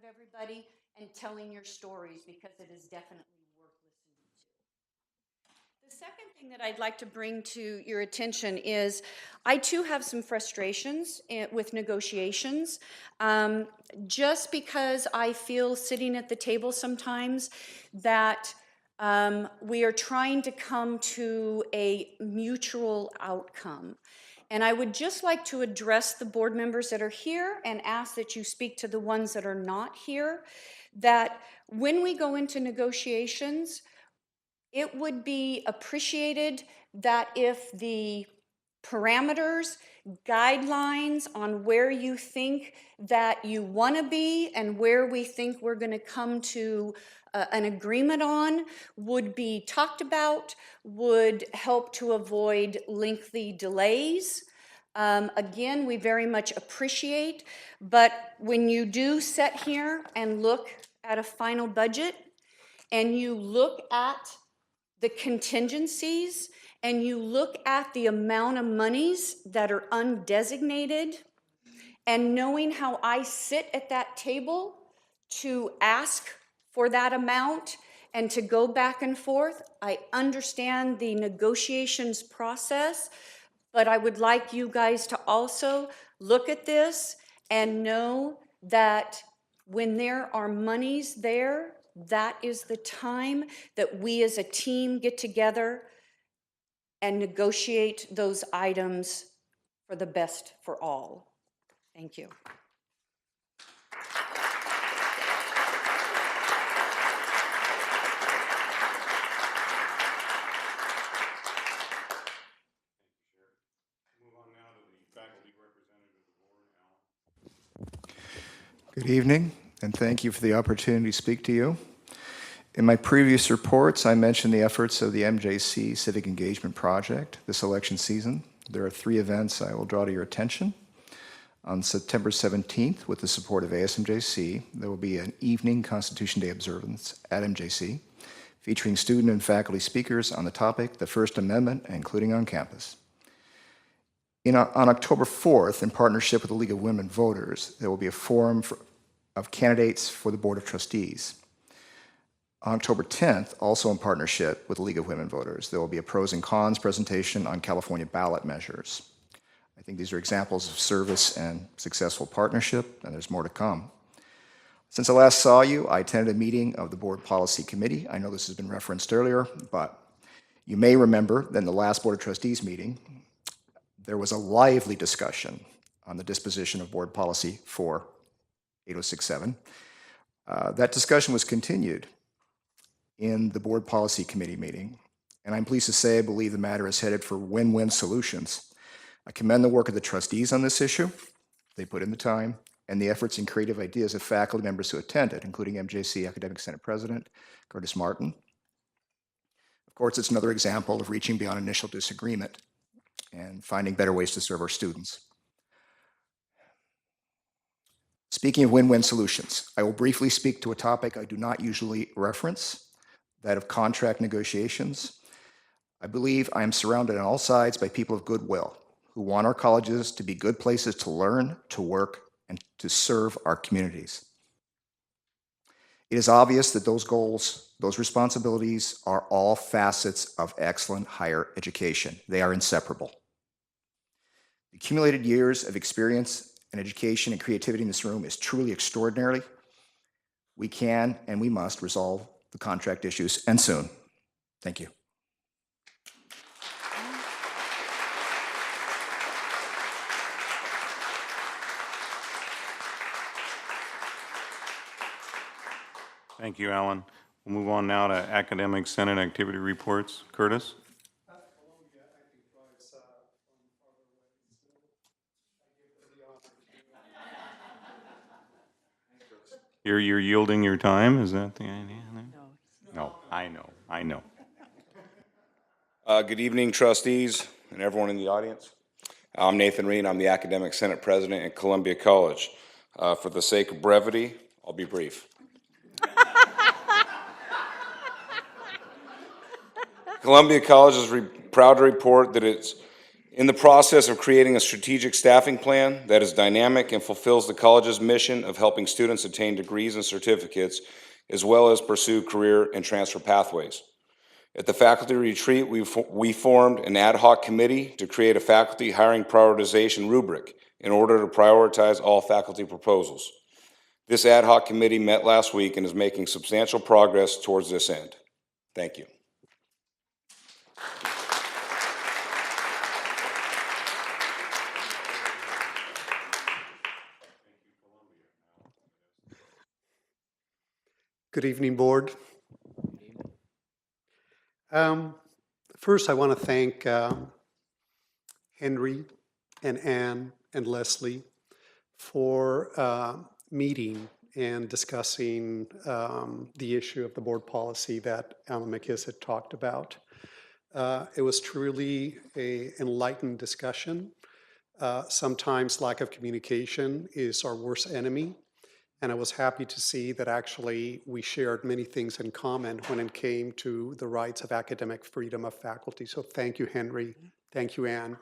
everybody and telling your stories, because it is definitely worth listening to. The second thing that I'd like to bring to your attention is I too have some frustrations with negotiations. Just because I feel sitting at the table sometimes that we are trying to come to a mutual outcome. And I would just like to address the board members that are here and ask that you speak to the ones that are not here, that when we go into negotiations, it would be appreciated that if the parameters, guidelines on where you think that you want to be and where we think we're going to come to an agreement on would be talked about, would help to avoid lengthy delays. Again, we very much appreciate, but when you do sit here and look at a final budget and you look at the contingencies and you look at the amount of monies that are undesignated, and knowing how I sit at that table to ask for that amount and to go back and forth, I understand the negotiations process, but I would like you guys to also look at this and know that when there are monies there, that is the time that we as a team get together and negotiate those items for the best for all. Thank you. Good evening, and thank you for the opportunity to speak to you. In my previous reports, I mentioned the efforts of the MJC Civic Engagement Project this election season. There are 3 events I will draw to your attention. On September 17th, with the support of ASMJC, there will be an evening Constitution Day observance at MJC, featuring student and faculty speakers on the topic, the First Amendment, including on campus. On October 4th, in partnership with the League of Women Voters, there will be a forum of candidates for the Board of Trustees. On October 10th, also in partnership with the League of Women Voters, there will be a pros and cons presentation on California ballot measures. I think these are examples of service and successful partnership, and there's more to come. Since I last saw you, I attended a meeting of the Board Policy Committee. I know this has been referenced earlier, but you may remember that in the last Board of Trustees meeting, there was a lively discussion on the disposition of Board Policy 48067. That discussion was continued in the Board Policy Committee meeting, and I'm pleased to say I believe the matter is headed for win-win solutions. I commend the work of the trustees on this issue. They put in the time, and the efforts and creative ideas of faculty members who attended, including MJC Academic Senate President Curtis Martin. Of course, it's another example of reaching beyond initial disagreement and finding better ways to serve our students. Speaking of win-win solutions, I will briefly speak to a topic I do not usually reference, that of contract negotiations. I believe I am surrounded on all sides by people of goodwill who want our colleges to be good places to learn, to work, and to serve our communities. It is obvious that those goals, those responsibilities are all facets of excellent higher education. They are inseparable. The accumulated years of experience and education and creativity in this room is truly extraordinary. We can and we must resolve the contract issues, and soon. Thank you. Thank you, Alan. We'll move on now to Academic Senate activity reports. Curtis? You're yielding your time? Is that the idea? No, I know. Good evening, trustees and everyone in the audience. I'm Nathan Reed. I'm the Academic Senate President at Columbia College. For the sake of brevity, I'll be brief. Columbia College is proud to report that its In the process of creating a strategic staffing plan that is dynamic and fulfills the college's mission of helping students attain degrees and certificates, as well as pursue career and transfer pathways. At the faculty retreat, we formed an ad hoc committee to create a faculty hiring prioritization rubric in order to prioritize all faculty proposals. This ad hoc committee met last week and is making substantial progress towards this end. Thank you. Good evening, Board. First, I want to thank Henry and Ann and Leslie for meeting and discussing the issue of the board policy that Alan McKiss had talked about. It was truly an enlightened discussion. Sometimes lack of communication is our worst enemy. And I was happy to see that actually we shared many things in common when it came to the rights of academic freedom of faculty. So thank you, Henry. Thank you, Ann.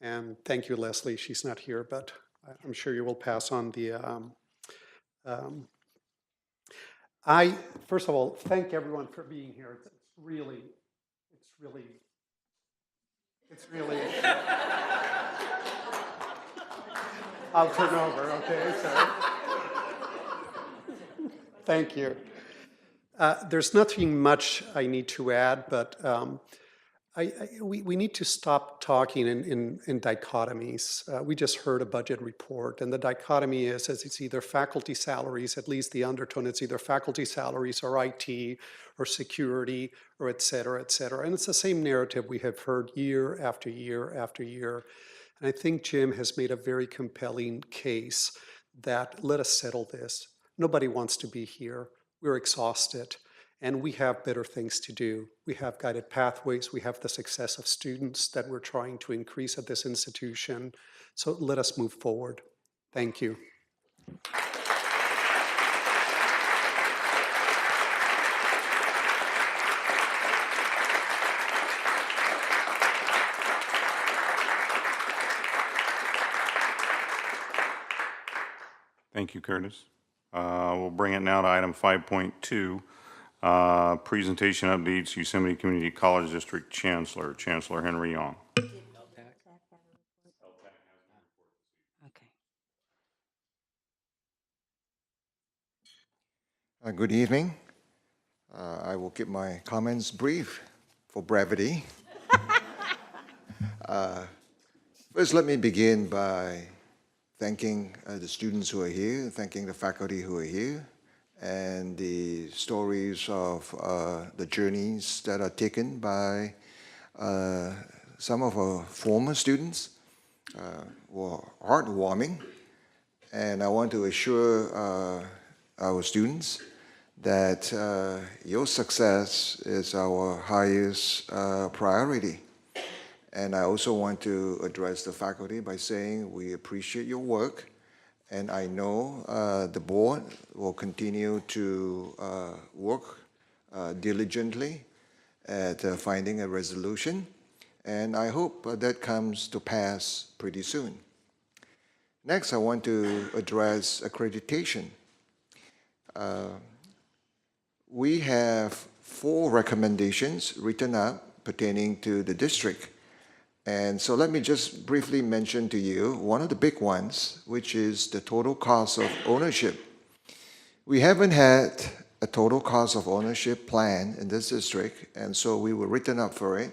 And thank you, Leslie. She's not here, but I'm sure you will pass on the... first of all, thank everyone for being here. It's really... I'll turn over, okay? So. Thank you. There's nothing much I need to add, but we need to stop talking in dichotomies. We just heard a budget report, and the dichotomy is it's either faculty salaries, at least the undertone, it's either faculty salaries or IT or security or et cetera, et cetera. And it's the same narrative we have heard year after year after year. And I think Jim has made a very compelling case that let us settle this. Nobody wants to be here. We're exhausted, and we have better things to do. We have guided pathways. We have the success of students that we're trying to increase at this institution. So let us move forward. Thank you. Thank you, Curtis. We'll bring it now to item 5.2, presentation updates, Yosemite Community College District Chancellor, Chancellor Henry Young. Okay. Good evening. I will keep my comments brief for brevity. First, let me begin by thanking the students who are here, thanking the faculty who are here, and the stories of the journeys that are taken by some of our former students were heartwarming. And I want to assure our students that your success is our highest priority. And I also want to address the faculty by saying we appreciate your work, and I know the board will continue to work diligently at finding a resolution, and I hope that comes to pass pretty soon. Next, I want to address accreditation. We have 4 recommendations written up pertaining to the district. And so let me just briefly mention to you one of the big ones, which is the total cost of ownership. We haven't had a total cost of ownership plan in this district, and so we were written up for it.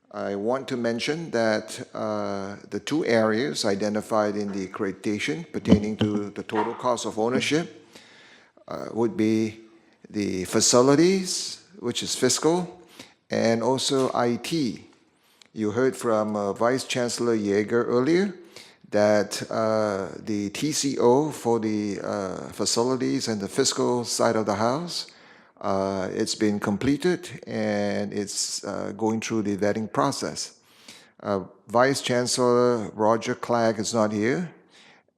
I want to mention that the 2 areas identified in the accreditation pertaining to the total cost of ownership would be the facilities, which is fiscal, and also IT. You heard from Vice Chancellor Yeager earlier that the TCO for the facilities and the fiscal side of the house, it's been completed and it's going through the vetting process. Vice Chancellor Roger Clagg is not here,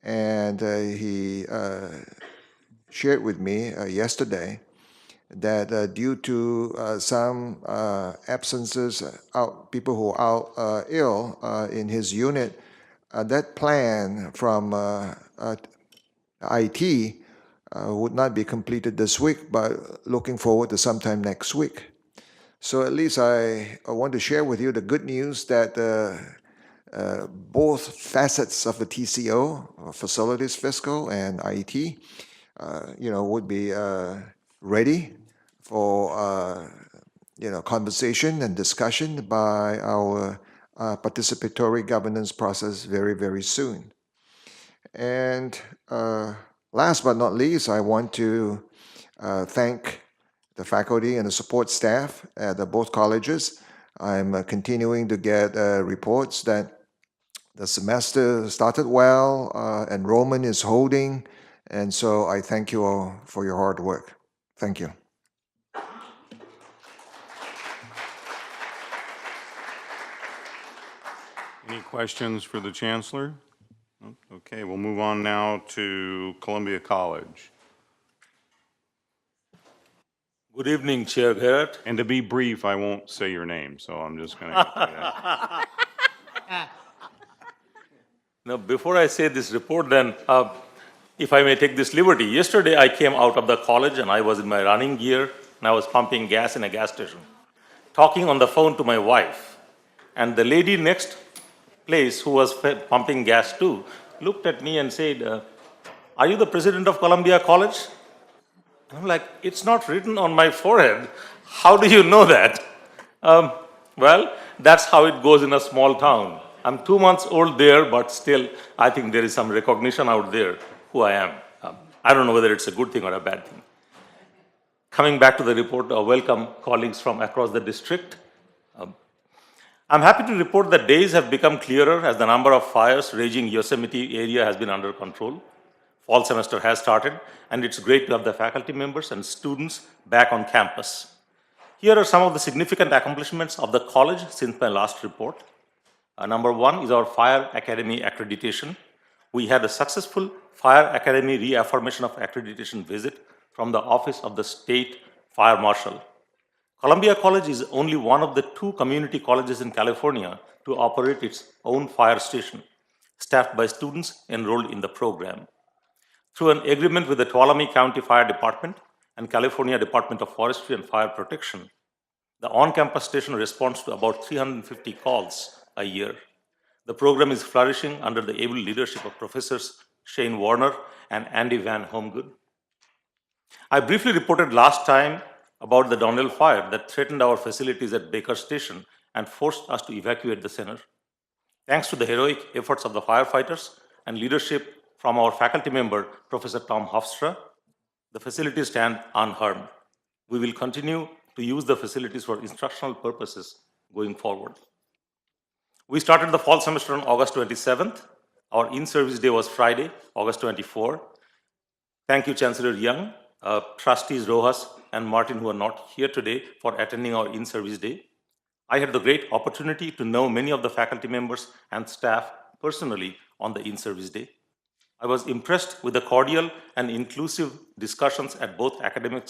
and he shared with me yesterday that due to some absences, people who are out ill in his unit, that plan from IT would not be completed this week, but looking forward to sometime next week. So at least I want to share with you the good news that both facets of the TCO, facilities, fiscal, and IT, would be ready for conversation and discussion by our participatory governance process very, very soon. And last but not least, I want to thank the faculty and the support staff at both colleges. I'm continuing to get reports that the semester started well, enrollment is holding, and so I thank you all for your hard work. Thank you. Any questions for the Chancellor? No? Okay, we'll move on now to Columbia College. Good evening, Chair Garrett. And to be brief, I won't say your name, so I'm just going to. Now, before I say this report, then, if I may take this liberty, yesterday I came out of the college and I was in my running gear and I was pumping gas in a gas station, talking on the phone to my wife. And the lady next place who was pumping gas too looked at me and said, "Are you the president of Columbia College?" I'm like, "It's not written on my forehead. How do you know that?" Well, that's how it goes in a small town. I'm 2 months old there, but still, I think there is some recognition out there who I am. I don't know whether it's a good thing or a bad thing. Coming back to the report, welcome colleagues from across the district. I'm happy to report that days have become clearer as the number of fires raging Yosemite area has been under control. Fall semester has started, and it's great to have the faculty members and students back on campus. Here are some of the significant accomplishments of the college since my last report. Number one is our Fire Academy accreditation. We had a successful Fire Academy reaffirmation of accreditation visit from the Office of the State Fire Marshal. Columbia College is only one of the 2 community colleges in California to operate its own fire station, staffed by students enrolled in the program. Through an agreement with the Tuolumne County Fire Department and California Department of Forestry and Fire Protection, the on-campus station responds to about 350 calls a year. The program is flourishing under the able leadership of Professors Shane Warner and Andy Van Homegood. I briefly reported last time about the Donnell fire that threatened our facilities at Baker Station and forced us to evacuate the center. Thanks to the heroic efforts of the firefighters and leadership from our faculty member, Professor Tom Hofstra, the facilities stand unharmed. We will continue to use the facilities for instructional purposes going forward. We started the fall semester on August 27th. Our in-service day was Friday, August 24th. Thank you, Chancellor Young, Trustees Rojas and Martin, who are not here today, for attending our in-service day. I had the great opportunity to know many of the faculty members and staff personally on the in-service day. I was impressed with the cordial and inclusive discussions at both Academic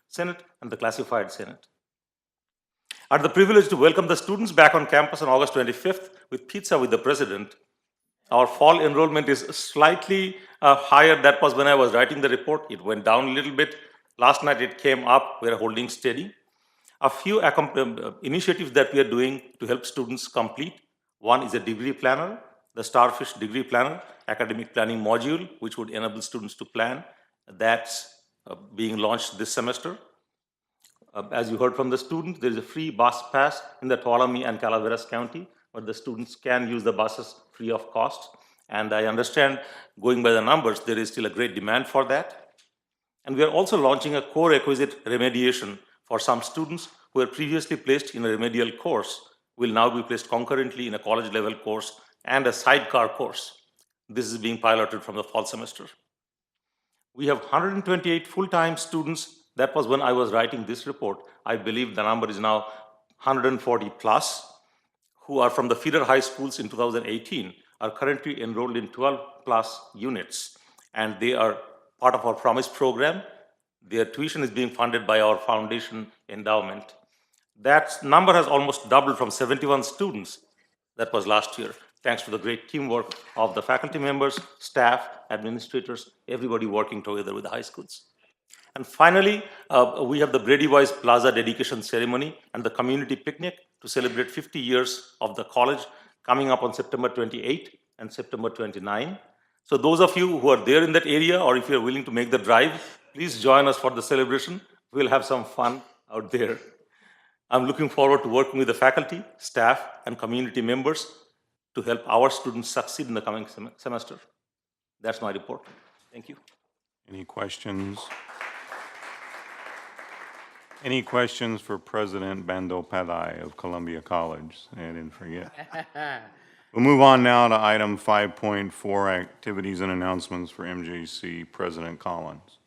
Senate and the Classified Senate. I had the privilege to welcome the students back on campus on August 25th with pizza with the president. Our fall enrollment is slightly higher. That was when I was writing the report. It went down a little bit. Last night it came up. We're holding steady. A few initiatives that we are doing to help students complete. One is a degree planner, the Starfish Degree Planner, academic planning module, which would enable students to plan. That's being launched this semester. As you heard from the students, there is a free bus pass in the Tuolumne and Calaveras County, where the students can use the buses free of cost. And I understand, going by the numbers, there is still a great demand for that. And we are also launching a core requisite remediation for some students who were previously placed in a remedial course, will now be placed concurrently in a college level course and a sidecar course. This is being piloted from the fall semester. We have 128 full-time students. That was when I was writing this report. I believe the number is now 140 plus, who are from the feeder high schools in 2018, are currently enrolled in 12 plus units. And they are part of our Promise program. Their tuition is being funded by our foundation endowment. That number has almost doubled from 71 students that was last year, thanks to the great teamwork of the faculty members, staff, administrators, everybody working together with the high schools. And finally, we have the Brady Wise Plaza dedication ceremony and the community picnic to celebrate 50 years of the college coming up on September 28 and September 29. So those of you who are there in that area, or if you're willing to make the drive, please join us for the celebration. We'll have some fun out there. I'm looking forward to working with the faculty, staff, and community members to help our students succeed in the coming semester. That's my report. Thank you. Any questions? Any questions for President Bandyopadhyay of Columbia College? I didn't forget. We'll move on now to item 5.4, activities and announcements for MJC President Collins.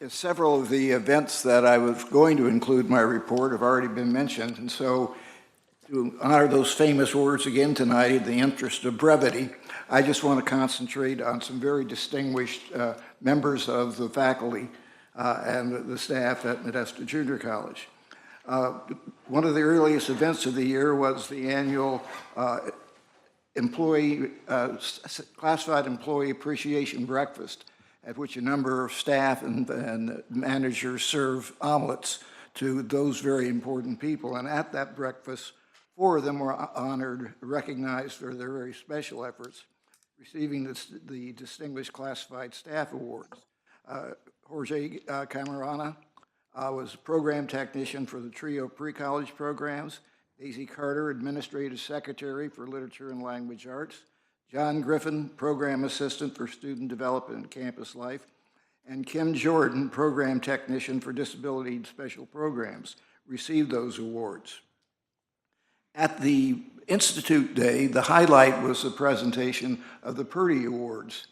Several of the events that I was going to include in my report have already been mentioned, and so to honor those famous words again tonight, in the interest of brevity, I just want to concentrate on some very distinguished members of the faculty and the staff at Modesto Junior College. One of the earliest events of the year was the annual classified employee appreciation breakfast, at which a number of staff and managers serve omelets to those very important people. And at that breakfast, 4 of them were honored, recognized for their very special efforts, receiving the Distinguished Classified Staff Awards. Jorge Camarana was program technician for the TRIO pre-college programs. Daisy Carter, administrative secretary for literature and language arts. John Griffin, program assistant for student development and campus life. And Kim Jordan, program technician for disability and special programs, received those awards. At the Institute Day, the highlight was the presentation of the Purdy Awards,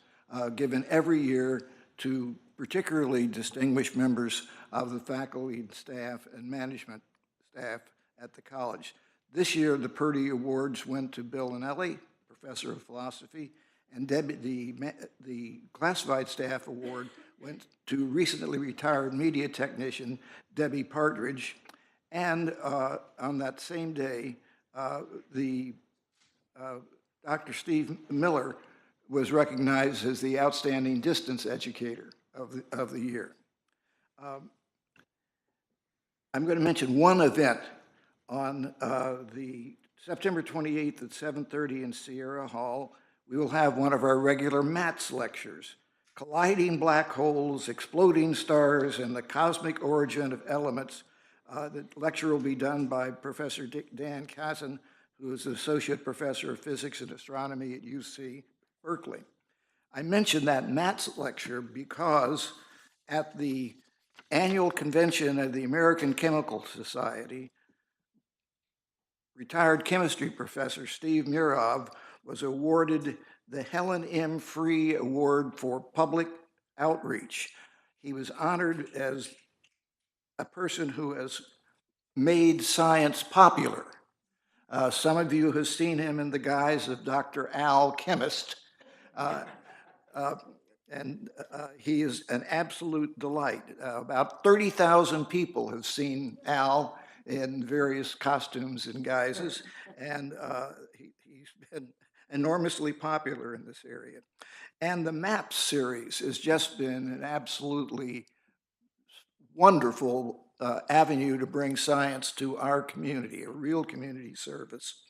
given every year to particularly distinguished members of the faculty, staff, and management staff at the college. This year, the Purdy Awards went to Bill Anelli, professor of philosophy, and the classified staff award went to recently retired media technician Debbie Partridge. And on that same day, Dr. Steve Miller was recognized as the outstanding distance educator of the year. I'm going to mention one event on the September 28th at 7:30 in Sierra Hall. We will have one of our regular MATS lectures, Colliding Black Holes, Exploding Stars, and the Cosmic Origin of Elements. The lecture will be done by Professor Dan Kazan, who is Associate Professor of Physics and Astronomy at UC Berkeley. I mentioned that MATS lecture because at the annual convention of the American Chemical Society, retired chemistry professor Steve Murov was awarded the Helen M. Free Award for Public Outreach. He was honored as a person who has made science popular. Some of you have seen him in the guise of Dr. Al Chemist, and he is an absolute delight. About 30,000 people have seen Al in various costumes and guises, and he's been enormously popular in this area. And the MAPS series has just been an absolutely wonderful avenue to bring science to our community, a real community service.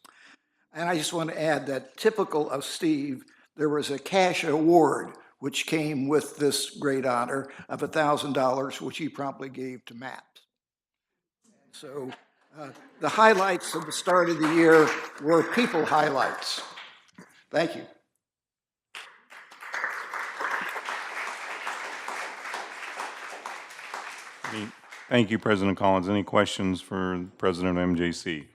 And I just want to add that typical of Steve, there was a cash award which came with this great honor of $1,000, which he promptly gave to MAPS. So the highlights of the start of the year were people highlights. Thank you. Thank you, President Collins. Any questions for President of MJC?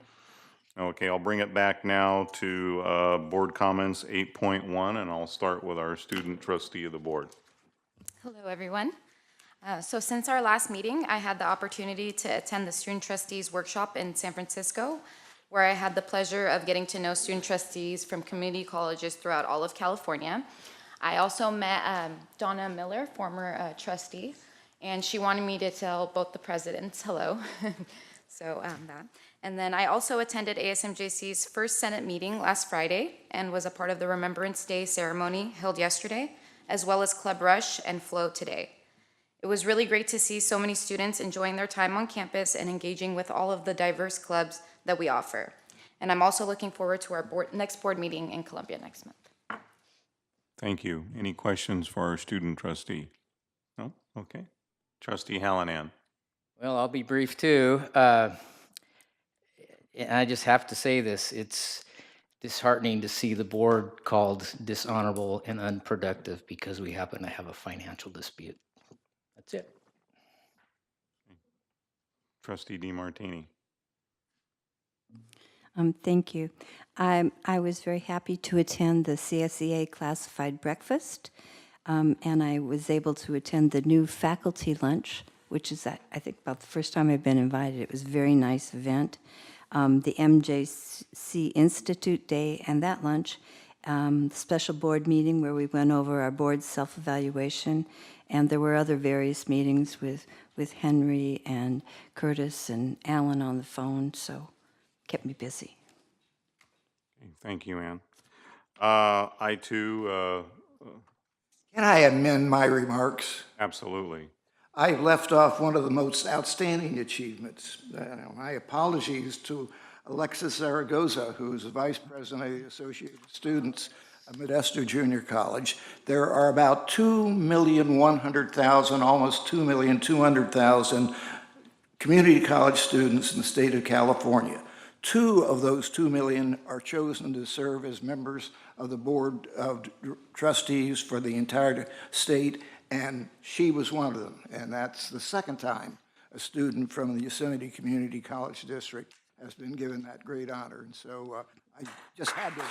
Okay, I'll bring it back now to board comments 8.1, and I'll start with our student trustee of the board. Hello, everyone. So since our last meeting, I had the opportunity to attend the Student Trustees Workshop in San Francisco, where I had the pleasure of getting to know student trustees from community colleges throughout all of California. I also met Donna Miller, former trustee, And she wanted me to tell both the presidents hello. So that. And then I also attended ASMJC's first Senate meeting last Friday and was a part of the Remembrance Day ceremony held yesterday, as well as Club Rush and Flow today. It was really great to see so many students enjoying their time on campus and engaging with all of the diverse clubs that we offer. And I'm also looking forward to our next board meeting in Columbia next month. Thank you. Any questions for our student trustee? No? Okay. Trustee Hallinan. Well, I'll be brief too. And I just have to say this, it's disheartening to see the board called dishonorable and unproductive because we happen to have a financial dispute. That's it. Trustee DeMartini. Thank you. I was very happy to attend the CSEA classified breakfast, and I was able to attend the new faculty lunch, which is, I think, about the first time I've been invited. It was a very nice event. The MJC Institute Day and that lunch, the special board meeting where we went over our board's self-evaluation, and there were other various meetings with Henry and Curtis and Alan on the phone, so kept me busy. Okay, thank you, Ann. I too, Can I amend my remarks? absolutely. I left off one of the most outstanding achievements. My apologies to Alexis Zaragoza, who is the Vice President of the Associated Students of Modesto Junior College. There are about 2,100,000, almost 2,200,000 community college students in the state of California. 2 of those 2 million are chosen to serve as members of the Board of Trustees for the entire state, and she was one of them. And that's the second time a student from the Yosemite Community College District has been given that great honor. And so I just had to.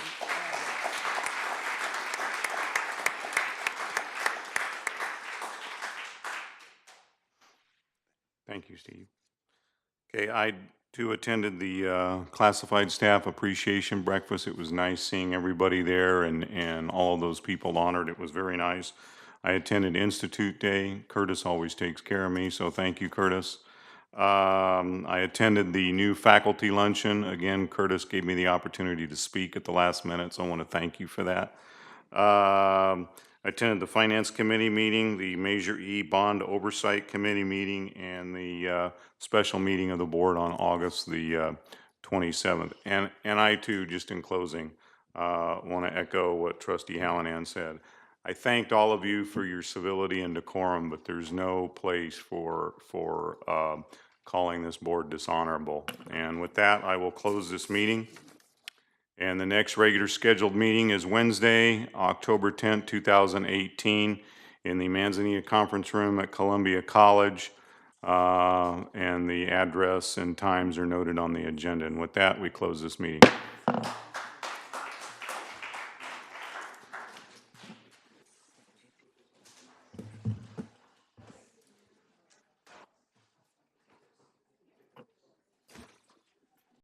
Thank you, Steve. Okay, I too attended the classified staff appreciation breakfast. It was nice seeing everybody there and all of those people honored. It was very nice. I attended Institute Day. Curtis always takes care of me, so thank you, Curtis. I attended the new faculty luncheon. Again, Curtis gave me the opportunity to speak at the last minute, so I want to thank you for that. I attended the Finance Committee meeting, the Measure E Bond Oversight Committee meeting, and the special meeting of the board on August the 27th. And I too, just in closing, want to echo what Trustee Hallinan said. I thanked all of you for your civility and decorum, but there's no place for calling this board dishonorable. And with that, I will close this meeting. And the next regular scheduled meeting is Wednesday, October 10th, 2018, in the Manzanita Conference Room at Columbia College. And the address and times are noted on the agenda. And with that, we close this meeting.